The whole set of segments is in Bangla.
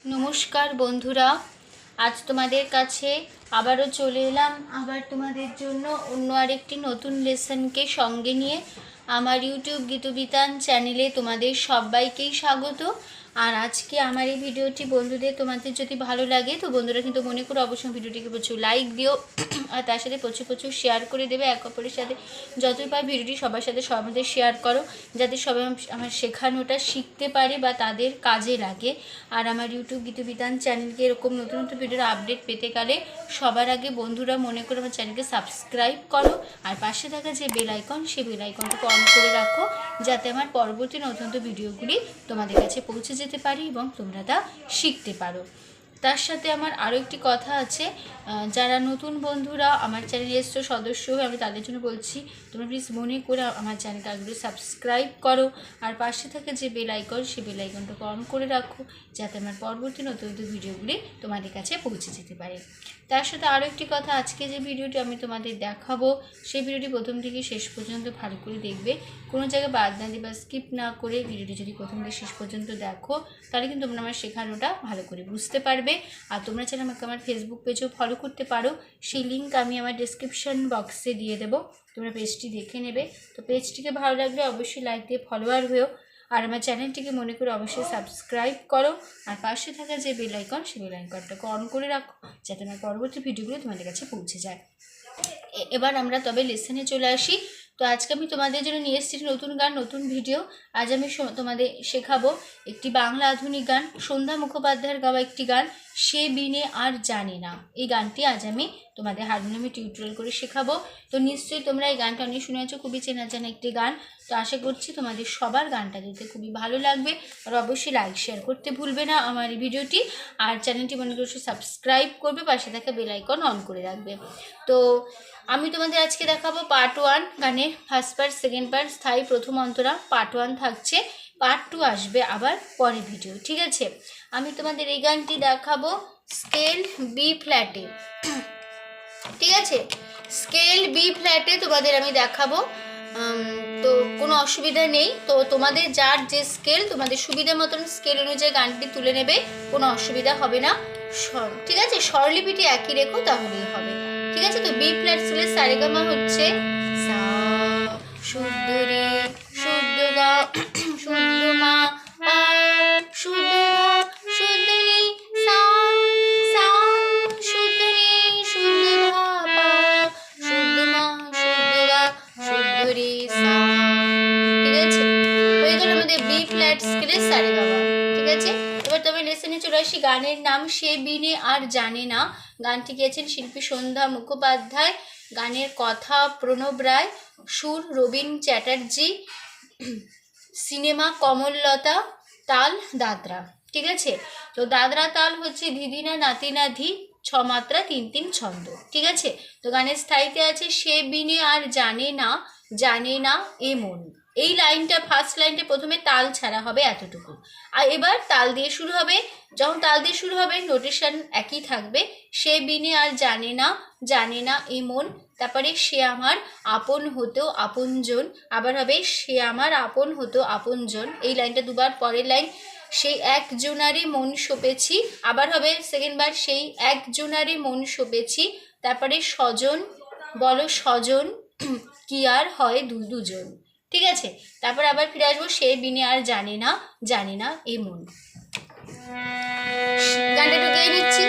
नमस्कार बंधुरा आज तुम्हारे काछे आबारो चले एलाम आबार तुम्हादेर जोन्नो अन्य आरेकटी नतून लेसन के संगे निये आमार यूट्यूब गीतबितान चैनेले तुम्हादेर सबाइकेई स्वागत। और आज के आमार এই ভিডিওটি বন্ধুদের তোমাদের যদি ভালো লাগে তো বন্ধুরা কিন্তু মনে করে অবশ্যই ভিডিওটিকে প্রচুর লাইক দিও আর তার সাথে প্রচুর প্রচুর শেয়ার করে দেবে। এক অপরের সাথে যতই পার ভিডিওটি সবার সাথে সবাই শেয়ার করো যাতে সবাই আমার শেখানোটা শিখতে পারে বা তাদের কাজে লাগে। আর আমার ইউটিউব গীতবিতান চ্যানেলকে এরকম নতুন নতুন ভিডিওর আপডেট পেতে গেলে সবার আগে বন্ধুরা মনে করে আমার চ্যানেলকে সাবস্ক্রাইব করো আর পাশে থাকা যে বেল আইকন সেই বেল আইকনটাকে অন করে রাখো যাতে আমার পরবর্তী নতুন নতুন ভিডিওগুলি তোমাদের কাছে পৌঁছে যেতে পারি এবং তোমরা তা শিখতে পারো। তার সাথে আমার আরও একটি কথা আছে, যারা নতুন বন্ধুরা আমার চ্যানেলে এসছো সদস্য হয়ে আমি তাদের জন্য বলছি তোমরা প্লিজ মনে করে আমার চ্যানেলটা আগে সাবস্ক্রাইব করো আর পাশে থাকে যে বেল আইকন সেই বেল আইকনটাকে অন করে রাখো যাতে আমার পরবর্তী নতুন নতুন ভিডিওগুলি তোমাদের কাছে পৌঁছে যেতে পারে। তার সাথে আরও একটি কথা, আজকে যে ভিডিওটি আমি তোমাদের দেখাবো সেই ভিডিওটি প্রথম থেকে শেষ পর্যন্ত ভালো করে দেখবে, কোনো জায়গায় বাদ না দিয়ে বা স্কিপ না করে ভিডিওটি যদি প্রথম থেকে শেষ পর্যন্ত দেখো তাহলে কিন্তু তোমরা আমার শেখানোটা ভালো করে বুঝতে পারবে। আর তোমরা চাইলে আমাকে আমার ফেসবুক পেজেও ফলো করতে পারো, সেই লিঙ্ক আমি আমার ডেসক্রিপশন বক্সে দিয়ে দেবো, তোমরা পেজটি দেখে নেবে। তো পেজটিকে ভালো লাগলে অবশ্যই লাইক দিয়ে ফলোয়ার হয়েও আর আমার চ্যানেলটিকে মনে করে অবশ্যই সাবস্ক্রাইব করো আর পাশে থাকা যে বেল আইকন সেই বেল আইকনটাকে অন করে রাখো যাতে আমার পরবর্তী ভিডিওগুলো তোমাদের কাছে পৌঁছে যায়। এবার আমরা তবে লেসনে চলে আসি। তো আজকে আমি তোমাদের জন্য নিয়ে এসেছি নতুন গান নতুন ভিডিও। আজ আমি তোমাদের শেখাবো একটি বাংলা আধুনিক গান, সন্ধ্যা মুখোপাধ্যায়ের গাওয়া একটি গান, সে বিনে আর জানি না। এই গানটি আজ আমি তোমাদের হারমোনিয়ামে টিউটোরিয়াল করে শেখাবো। তো নিশ্চয়ই তোমরা এই গানটা অনেক শুনেছো, খুবই চেনা জানা একটি গান। তো আশা করছি তোমাদের সবার গানটা দিতে খুবই ভালো লাগবে আর অবশ্যই লাইক শেয়ার করতে ভুলবে না আমার এই ভিডিওটি আর চ্যানেলটি মনে করে সাবস্ক্রাইব করবে, পাশে থাকা বেল আইকন অন করে রাখবে। তো আমি তোমাদের আজকে দেখাবো পার্ট 1 গানের ফার্স্ট পার্ট, সেকেন্ড পার্ট, স্থায়ী, প্রথম অন্তরা। পার্ট 1 থাকছে, পার্ট 2 আসবে আবার পরে ভিডিও, ঠিক আছে। আমি তোমাদের এই গানটি দেখাবো স্কেল বি ফ্ল্যাটে, ঠিক আছে, স্কেল বি ফ্ল্যাটে তোমাদের আমি দেখাবো। তো কোনো অসুবিধা নেই, তো তোমাদের যার যে স্কেল তোমাদের সুবিধা মতন স্কেল অনুযায়ী গানটি তুলে নেবে, কোনো অসুবিধা হবে না, ঠিক আছে। স্বরলিপিটি একই রেখো তাহলেই হবে, ঠিক আছে। তো বি ফ্ল্যাট স্কেলের সারেগামা হচ্ছে সা, শুদ্ধ রে, শুদ্ধ গা, শুদ্ধ মা, পা, শুদ্ধ ধা, শুদ্ধ নি, সা, সা, শুদ্ধ নি, শুদ্ধ ধা, পা, শুদ্ধ মা, শুদ্ধ গা, শুদ্ধ রে, সা, ঠিক আছে। হয়ে গেল আমাদের বি ফ্ল্যাট স্কেলের সারেগামা, ঠিক আছে। এবার তবে লেসনে চলে আসি। গানের নাম সে বিনে আর জানে না। গানটি গেয়েছেন শিল্পী সন্ধ্যা মুখোপাধ্যায়, গানের কথা প্রণব রায়, সুর রবীন চ্যাটার্জি, সিনেমা কমললতা, তাল দাদরা, ঠিক আছে। তো দাদরা তাল হচ্ছে ধিদিনা নাতিনা ধি, 6 মাত্রা 3-3 ছন্দ, ঠিক আছে। তো গানের স্থায়ীতে আছে সে বিনে আর জানে না, জানে না এ মন। এই লাইনটা ফার্স্ট লাইনটা প্রথমে তাল ছাড়া হবে এতটুকু, আর এবার তাল দিয়ে শুরু হবে। যখন তাল দিয়ে শুরু হবে নোটেশন একই থাকবে, সে বিনে আর জানে না, জানে না এ মন। তারপরে সে আমার আপন হতো আপনজন, আবার হবে সে আমার আপন হতো আপনজন। এই লাইনটা দুবার, পরের লাইন সেই একজনারে মন সপেছি, আবার হবে সেকেন্ড বার সেই একজনারে মন সপেছি। তারপরে স্বজন, বলো স্বজন কি আর হয় দুজন, ঠিক আছে। তারপর আবার ফিরে আসবো সে বিনে আর জানে না, জানে না এ মন। গানটা একটু গেয়ে নিচ্ছি।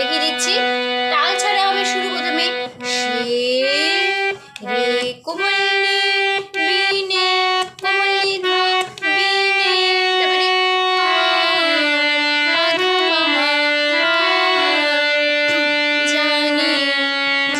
দেখিয়ে দিচ্ছি। তাল ছাড়া হবে শুরু প্রথমে সে রে কোমলনি বিনে কোমলনি ধা বিনে, তারপরে জানি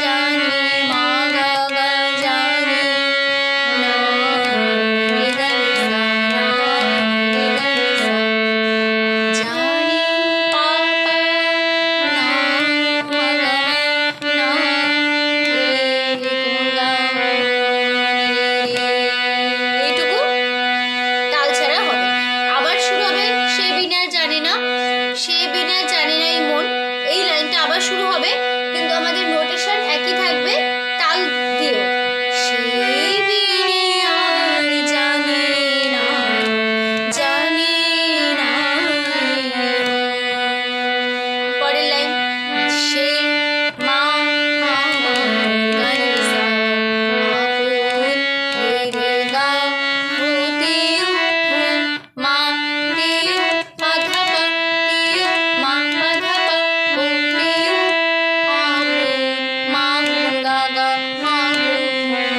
জানি মা গা গা জানি না রে গা রে সা না রে গা রে সা জানি পা পা না মা গা না রে কোমল গা এইটুকু তাল ছাড়া হবে। আবার শুরু হবে সে বিনা জানে না, সে বিনা জানে না এই মন, এই লাইনটা আবার শুরু হবে, কিন্তু আমাদের নোটেশন একই থাকবে তাল দিও। সে বিনে আর জানে না জানে না। পরের লাইন সে মা গা রে সা আপন রে গা তিউ মা তিউ পা ধা পা তিউ মা পা ধা পা তিউ আপন মা গা গা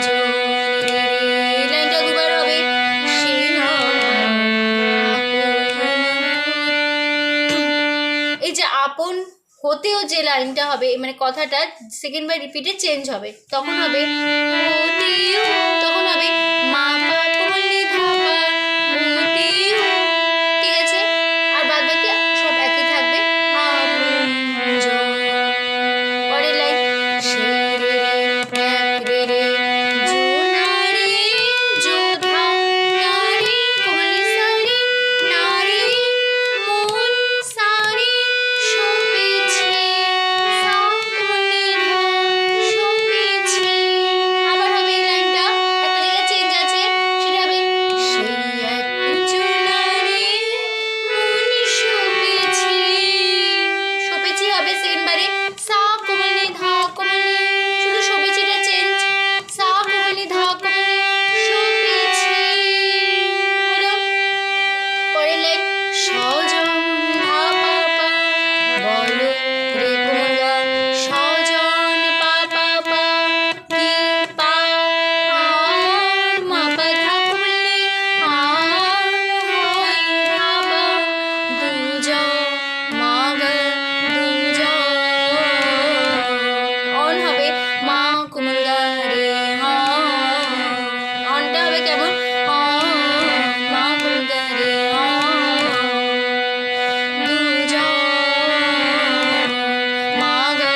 জো রে। লাইনটা দুবার হবে সে এই যে আপন হতেও যে লাইনটা হবে, মানে কথাটা সেকেন্ড বাই রিপিটে চেঞ্জ হবে, তখন হবে হতেও, তখন হবে মা পা কোমলনি ধা পা হতেও, ঠিক আছে? আর বাদ বাকি সব একই থাকবে জো। পরের লাইন সে রে রে এক রে রে জো না রে জো ধা না রে কোমলনি সা রে না রে মন সা রে শোপেছে সা কোমলনি ধা শোপেছে। আবার হবে এই লাইনটা, একটা জায়গায় চেঞ্জ আছে, সেটা হবে সেই এক চুলা রে মন শোপেছে, শোপেছি হবে সেকেন্ড বারে সা কোমলনি ধা কোমলনি, শুধু শোপেছিটা চেঞ্জ, সা কোমলনি ধা কোমলনি শোপেছি হলো। পরের লাইন সজন ধা পা পা বলো রে কোমল গা সজন পা পা পা কি পা আর মা পা ধা কোমলনি আর হয় ধা পা দুজা মা গা দুজা অন হবে মা কোমল গা রে অনটা হবে কেমন মা কোমল গা রে দুজা মা গা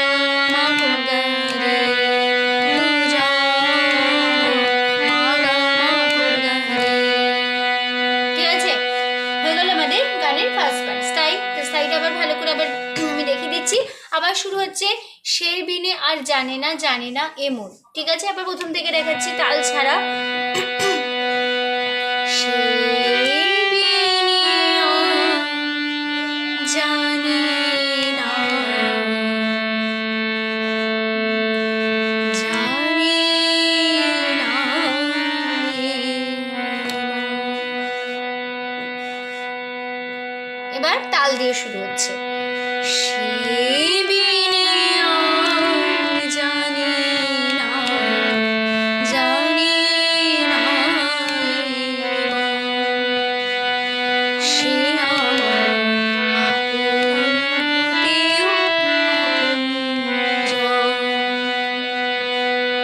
মা কোমল গা রে দুজা মা গা মা কোমল গা রে। ঠিক আছে, হয়ে গেল আমাদের গানের ফার্স্ট পার্ট। স্টাইলটা আবার ভালো করে আবার আমি দেখিয়ে দিচ্ছি। আবার শুরু হচ্ছে সে বিনে আর জানে না জানে না এমন, ঠিক আছে? আবার প্রথম থেকে দেখাচ্ছি তাল ছাড়া। সে বিনে আর জানে না জানে না এবার তাল দিয়ে শুরু হচ্ছে সে বিনে আর জানে না জানে না সে আমার আপন হতেও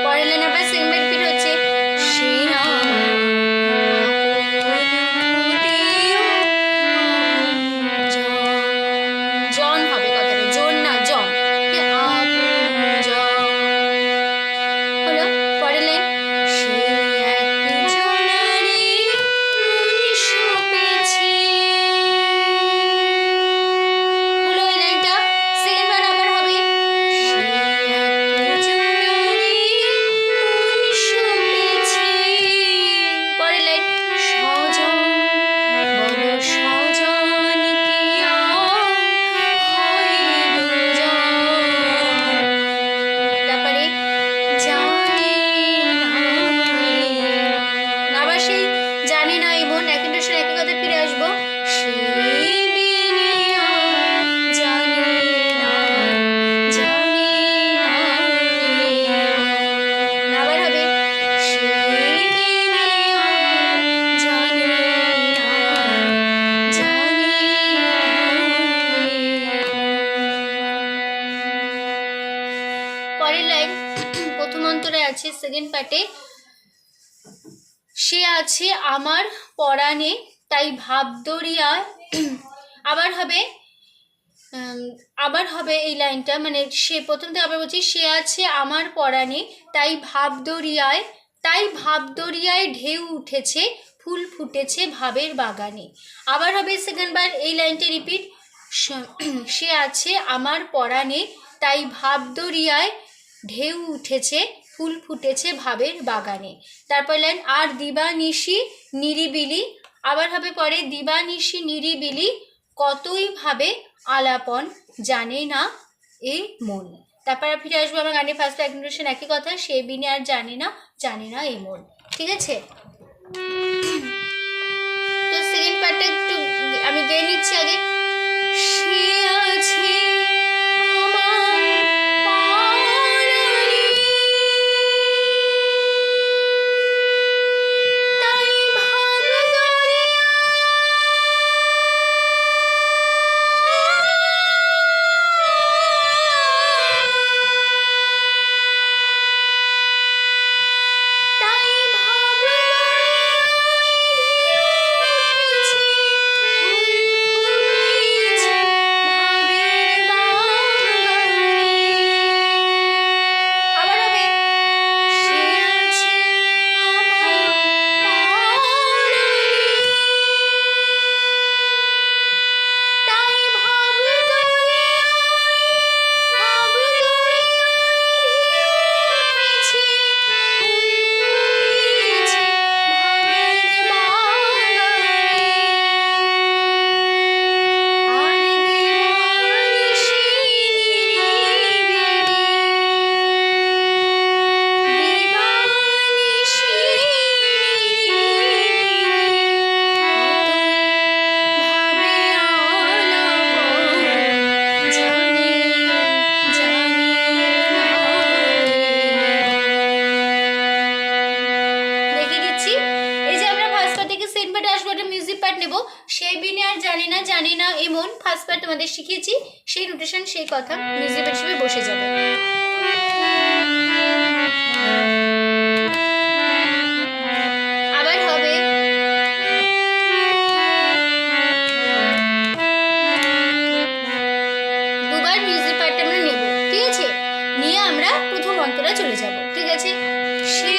পরের লাইন আবার সেম রিপিট হচ্ছে সে আমার আপন হতেও জন হবে কথাটা পরের লাইন প্রথম অন্তরে আছে সেকেন্ড পার্টে, সে আছে আমার পরাণে তাই ভাব দরিয়ায়। আবার হবে এই লাইনটা, মানে সে প্রথম থেকে আবার বলছি, সে আছে আমার পরাণে তাই ভাব দরিয়ায় ঢেউ উঠেছে, ফুল ফুটেছে ভাবের বাগানে। আবার হবে সেকেন্ড বার এই লাইনটা রিপিট, সে আছে আমার পরাণে তাই ভাব দরিয়ায় ঢেউ উঠেছে, ফুল ফুটেছে ভাবের বাগানে। তারপর লাইন, আর দিবানিশি নিরিবিলি। আবার হবে পরে, দিবানিশি নিরিবিলি কতই ভাবে আলাপন জানে না এ মন। তারপর ফিরে আসবো আমার গানের ফার্স্ট ইন্ট্রোডাকশন, একই কথা, সে বিনে আর জানে না এ মন। ঠিক আছে, তো সেকেন্ড পার্টটা একটু আমি গেয়ে নিচ্ছি আগে। সে আছে জানে না এমন ফার্স্ট পার্ট তোমাদের শিখিয়েছি, সেই নোটেশন সেই কথা মিউজিক হিসেবে বসে যাবে। আবার হবে দুবার মিউজিক পার্টটা আমরা নেব, ঠিক আছে, নিয়ে আমরা প্রথম অন্তরে চলে যাব। ঠিক আছে, সে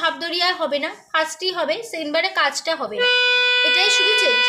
ভাবদরিয়া হবে না, ফার্স্টই হবে, সেকেন্ড বারে কাজটা হবে না, এটাই শুধু চেঞ্জ।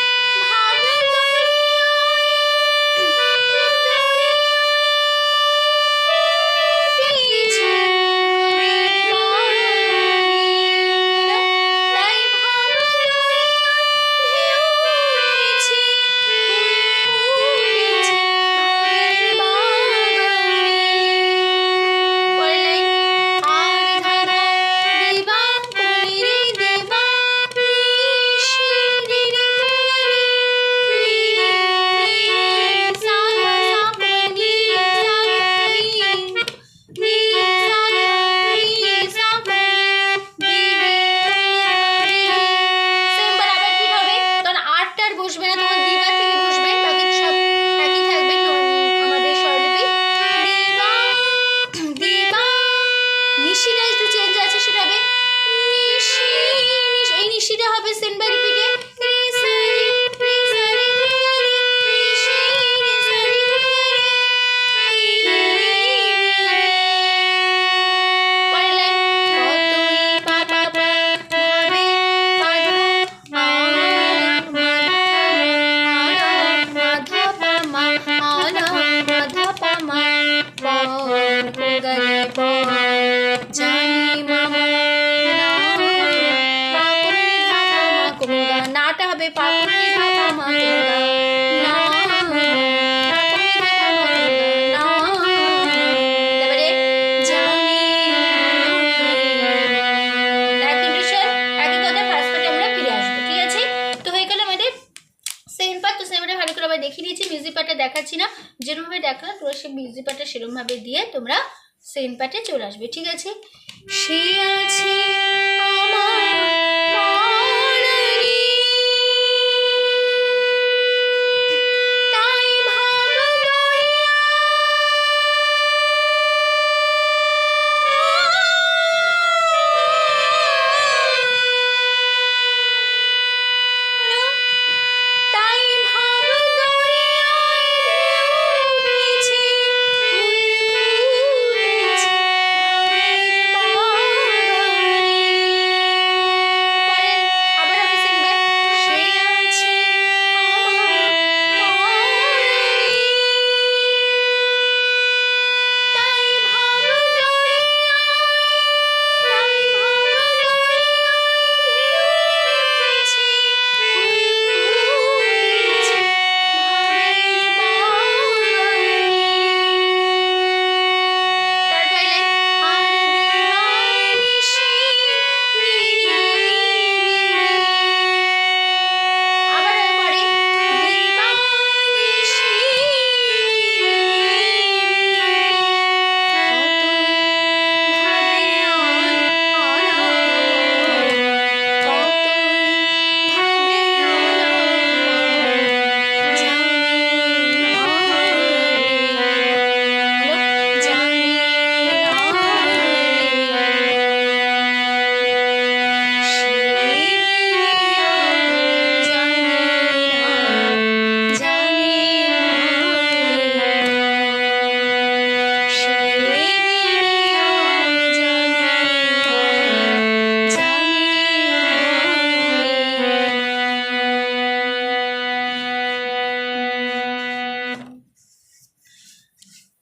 বসবে না, তখন দিবা থেকে বসবে, বাকি সব একই থাকবে আমাদের স্বরলিপি। দিবা দিবা, নিশিটা একটু চেঞ্জ আছে, সেটা হবে নিশি। এই নিশিটা হবে সেন বাই রিপিটে নাটা হবে পাকুনি ধাপা মা না, তারপরে জানি একই কথা ফার্স্ট পার্টে আমরা ফিরে আসবো। ঠিক আছে, তো হয়ে গেল আমাদের সেকেন্ড পার্ট। তো সেকেন্ড পার্টে ভালো করে আবার দেখিয়ে দিয়েছি, মিউজিক পার্টটা দেখাচ্ছি না, যেরকমভাবে দেখালাম তোমরা সেই মিউজিক পার্টটা সেরকমভাবে দিয়ে তোমরা সেকেন্ড পার্টে চলে আসবে। ঠিক আছে, সে আছে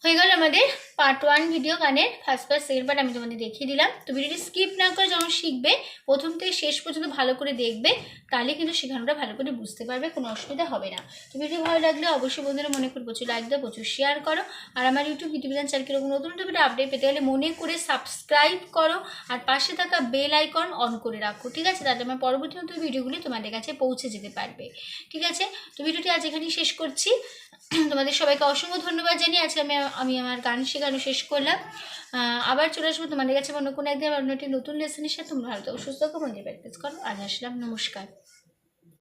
হয়ে গেল আমাদের পার্ট 1 ভিডিও গানের ফার্স্ট পার্ট সেকেন্ড পার্ট আমি তোমাদের দেখিয়ে দিলাম। তো ভিডিওটি স্কিপ না করে যখন শিখবে প্রথম থেকে শেষ পর্যন্ত ভালো করে দেখবে, তাহলে কিন্তু শেখানোটা ভালো করে বুঝতে পারবে, কোনো অসুবিধা হবে না। তো ভিডিও ভালো লাগলে অবশ্যই বন্ধুরা মনে করে প্রচুর লাইক দাও, প্রচুর শেয়ার করো, আর আমার ইউটিউব গীতবিতান চ্যানেলকে এরকম নতুন নতুন ভিডিও আপডেট পেতে হলে মনে করে সাবস্ক্রাইব করো, আর পাশে থাকা বেল আইকন অন করে রাখো। ঠিক আছে, তাতে আমার পরবর্তী নতুন ভিডিওগুলি তোমাদের কাছে পৌঁছে যেতে পারবে। ঠিক আছে, তো ভিডিওটি আজ এখানেই শেষ করছি। তোমাদের সবাইকে অসংখ্য ধন্যবাদ জানিয়ে আজকে আমি আমার গান শেখানো শেষ করলাম। আবার চলে আসবো তোমাদের কাছে অন্য কোনো একদিন অন্য একটি নতুন লেসনের সাথে। তোমরা ভালো থাকো, সুস্থ থাকো, মন্দির প্র্যাকটিস করো। আজ আসলাম, নমস্কার।